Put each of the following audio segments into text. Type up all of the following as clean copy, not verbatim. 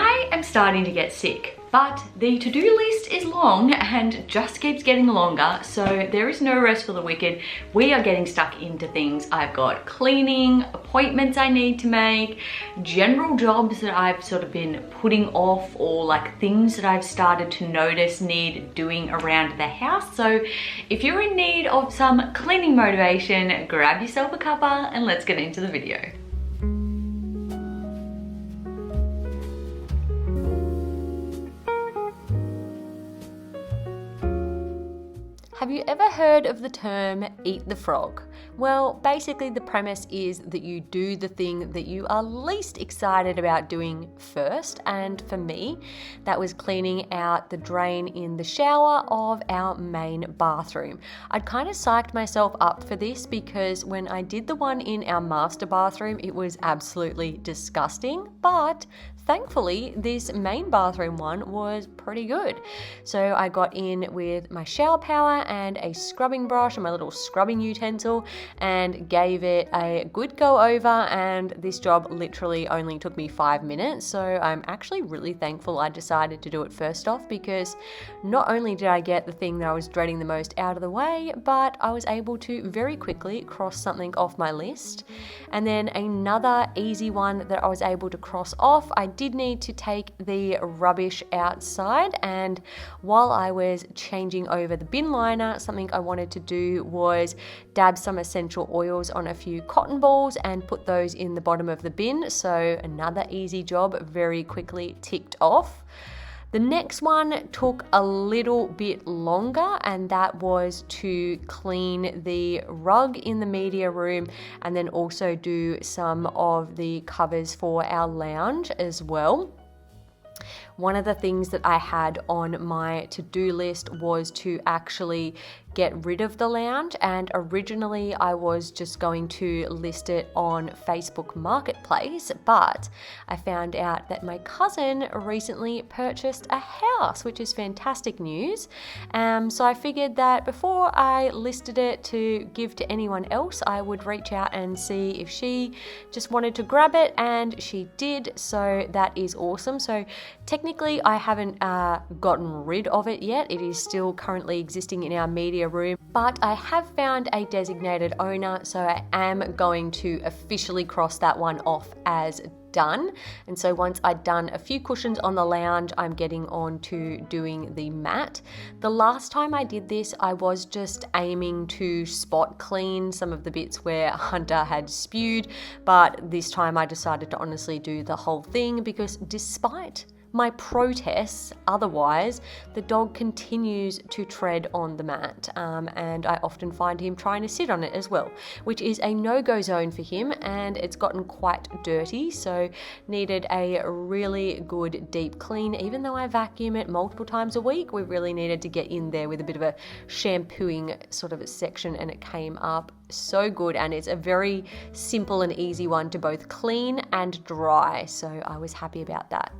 I am starting to get sick, but the to-do list is long and just keeps getting longer, so there is no rest for the wicked. We are getting stuck into things. I've got cleaning, appointments I need to make, general jobs that I've sort of been putting off, or like things that I've started to notice need doing around the house. So if you're in need of some cleaning motivation, grab yourself a cuppa and let's get into the video. Have you ever heard of the term eat the frog? Well, basically the premise is that you do the thing that you are least excited about doing first, and for me, that was cleaning out the drain in the shower of our main bathroom. I'd kind of psyched myself up for this because when I did the one in our master bathroom, it was absolutely disgusting, but thankfully, this main bathroom one was pretty good. So I got in with my shower power and a scrubbing brush and my little scrubbing utensil and gave it a good go over, and this job literally only took me 5 minutes. So I'm actually really thankful I decided to do it first off, because not only did I get the thing that I was dreading the most out of the way, but I was able to very quickly cross something off my list. And then another easy one that I was able to cross off, I did need to take the rubbish outside, and while I was changing over the bin liner, something I wanted to do was dab some essential oils on a few cotton balls and put those in the bottom of the bin. So another easy job very quickly ticked off. The next one took a little bit longer, and that was to clean the rug in the media room and then also do some of the covers for our lounge as well. One of the things that I had on my to-do list was to actually get rid of the lounge, and originally I was just going to list it on Facebook Marketplace, but I found out that my cousin recently purchased a house, which is fantastic news. So I figured that before I listed it to give to anyone else, I would reach out and see if she just wanted to grab it, and she did, so that is awesome. So technically I haven't gotten rid of it yet. It is still currently existing in our media room, but I have found a designated owner, so I am going to officially cross that one off as done. And so once I'd done a few cushions on the lounge, I'm getting on to doing the mat. The last time I did this, I was just aiming to spot clean some of the bits where Hunter had spewed, but this time I decided to honestly do the whole thing, because despite my protests otherwise, the dog continues to tread on the mat, and I often find him trying to sit on it as well, which is a no-go zone for him, and it's gotten quite dirty, so needed a really good deep clean. Even though I vacuum it multiple times a week, we really needed to get in there with a bit of a shampooing sort of section, and it came up so good. And it's a very simple and easy one to both clean and dry, so I was happy about that.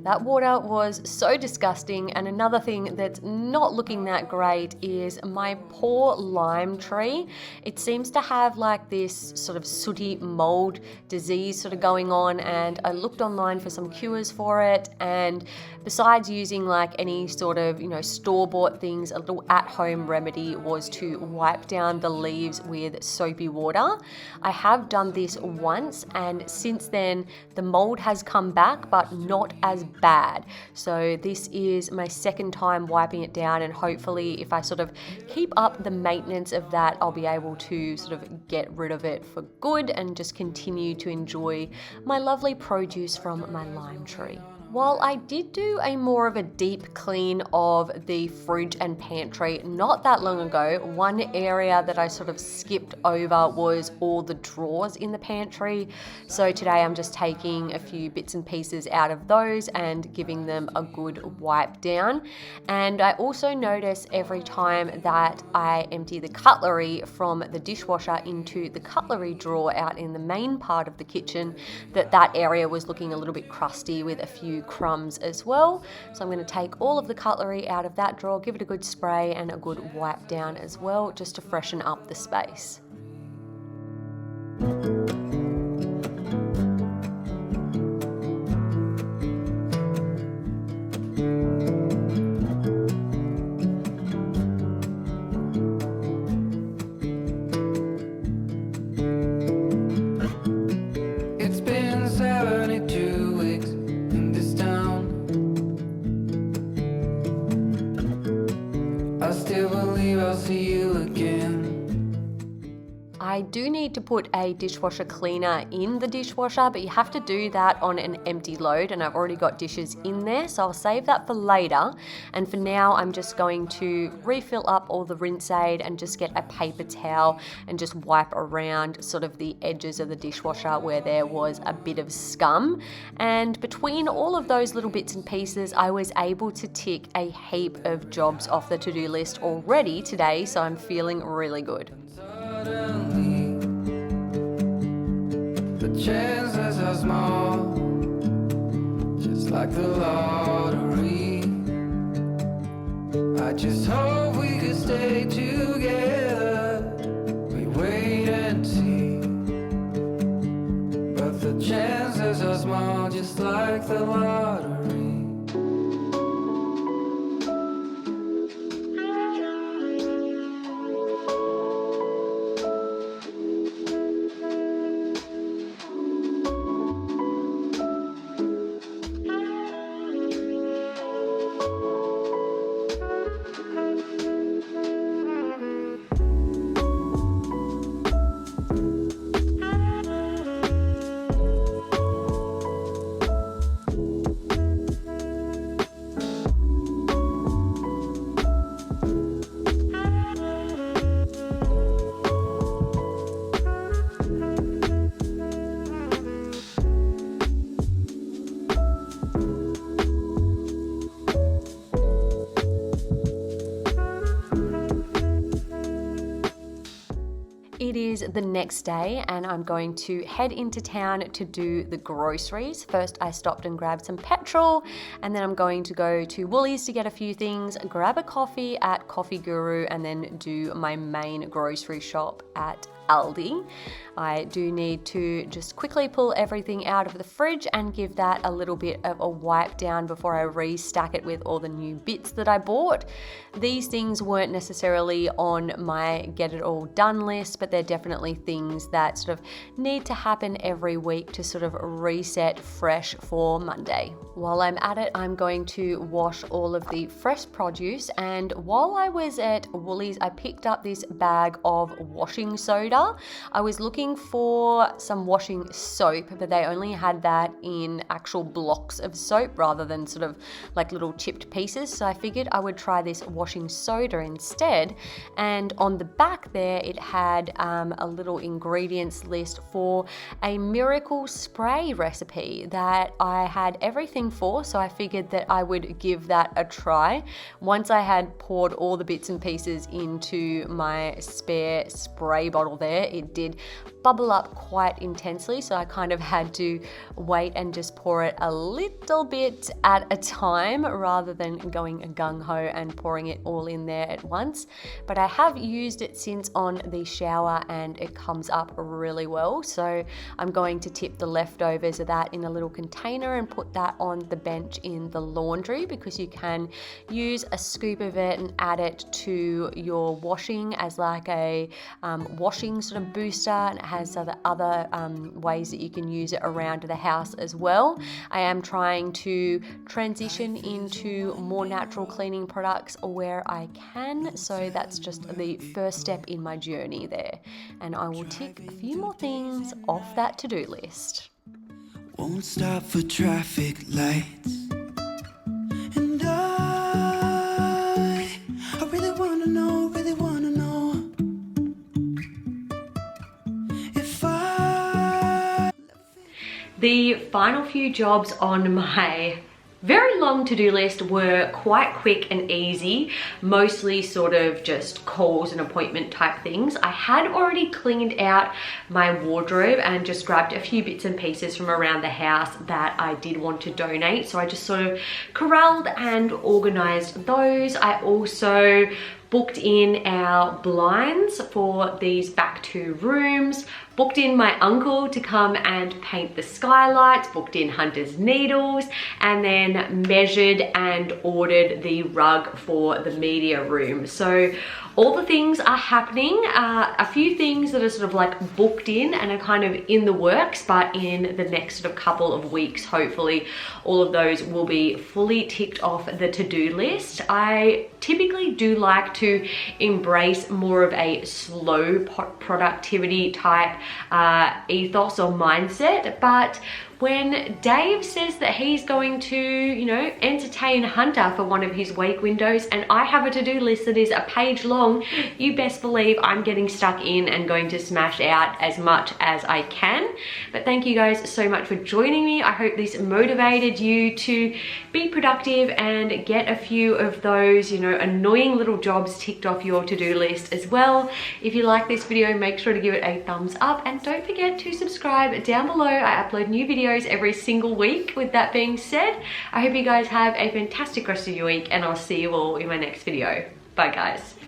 That water was so disgusting, and another thing that's not looking that great is my poor lime tree. It seems to have like this sort of sooty mold disease sort of going on, and I looked online for some cures for it, and besides using like any sort of, store-bought things, a little at-home remedy was to wipe down the leaves with soapy water. I have done this once, and since then the mold has come back, but not as bad. So this is my second time wiping it down, and hopefully if I sort of keep up the maintenance of that, I'll be able to sort of get rid of it for good and just continue to enjoy my lovely produce from my lime tree. While I did do a more of a deep clean of the fridge and pantry not that long ago, one area that I sort of skipped over was all the drawers in the pantry. So today I'm just taking a few bits and pieces out of those and giving them a good wipe down. And I also notice every time that I empty the cutlery from the dishwasher into the cutlery drawer out in the main part of the kitchen, that area was looking a little bit crusty with a few crumbs as well. So I'm going to take all of the cutlery out of that drawer, give it a good spray and a good wipe down as well, just to freshen up the space. I do need to put a dishwasher cleaner in the dishwasher, but you have to do that on an empty load, and I've already got dishes in there, so I'll save that for later. And for now, I'm just going to refill up all the rinse aid and just get a paper towel and just wipe around sort of the edges of the dishwasher where there was a bit of scum. And between all of those little bits and pieces, I was able to tick a heap of jobs off the to-do list already today, so I'm feeling really good. The chances are small, just like the lottery. I just hope we could stay together. We wait and see, but the chances are small, just like the lottery. It is the next day and I'm going to head into town to do the groceries. First, I stopped and grabbed some petrol, and then I'm going to go to Woolies to get a few things, grab a coffee at Coffee Guru, and then do my main grocery shop at Aldi. I do need to just quickly pull everything out of the fridge and give that a little bit of a wipe down before I restack it with all the new bits that I bought. These things weren't necessarily on my get it all done list, but they're definitely things that sort of need to happen every week to sort of reset fresh for Monday. While I'm at it, I'm going to wash all of the fresh produce, and while I was at Woolies, I picked up this bag of washing soda. I was looking for some washing soap, but they only had that in actual blocks of soap rather than sort of like little chipped pieces. So I figured I would try this washing soda instead. And on the back there, it had a little ingredients list for a miracle spray recipe that I had everything for. So I figured that I would give that a try. Once I had poured all the bits and pieces into my spare spray bottle there, it did bubble up quite intensely, so I kind of had to wait and just pour it a little bit at a time rather than going gung-ho and pouring it all in there at once. But I have used it since on the shower and it comes up really well, so I'm going to tip the leftovers of that in a little container and put that on the bench in the laundry, because you can use a scoop of it and add it to your washing as like a washing sort of booster, and it has other ways that you can use it around the house as well. I am trying to transition into more natural cleaning products where I can, so that's just the first step in my journey there, and I will tick a few more things off that to-do list. Won't stop for traffic lights. And I really wanna know if I... The final few jobs on my very long to-do list were quite quick and easy, mostly sort of just calls and appointment type things. I had already cleaned out my wardrobe and just grabbed a few bits and pieces from around the house that I did want to donate. So I just sort of corralled and organized those. I also booked in our blinds for these back 2 rooms, booked in my uncle to come and paint the skylights, booked in Hunter's needles, and then measured and ordered the rug for the media room. So all the things are happening. A few things that are sort of like booked in and are kind of in the works, but in the next sort of couple of weeks, hopefully all of those will be fully ticked off the to-do list. I typically do like to embrace more of a slow productivity type ethos or mindset, but when Dave says that he's going to, you know, entertain Hunter for one of his wake windows and I have a to-do list that is a page long, you best believe I'm getting stuck in and going to smash out as much as I can. But thank you guys so much for joining me. I hope this motivated you to be productive and get a few of those, you know, annoying little jobs ticked off your to-do list as well. If you like this video, make sure to give it a thumbs up and don't forget to subscribe down below. I upload new videos every single week. With that being said, I hope you guys have a fantastic rest of your week and I'll see you all in my next video. Bye guys.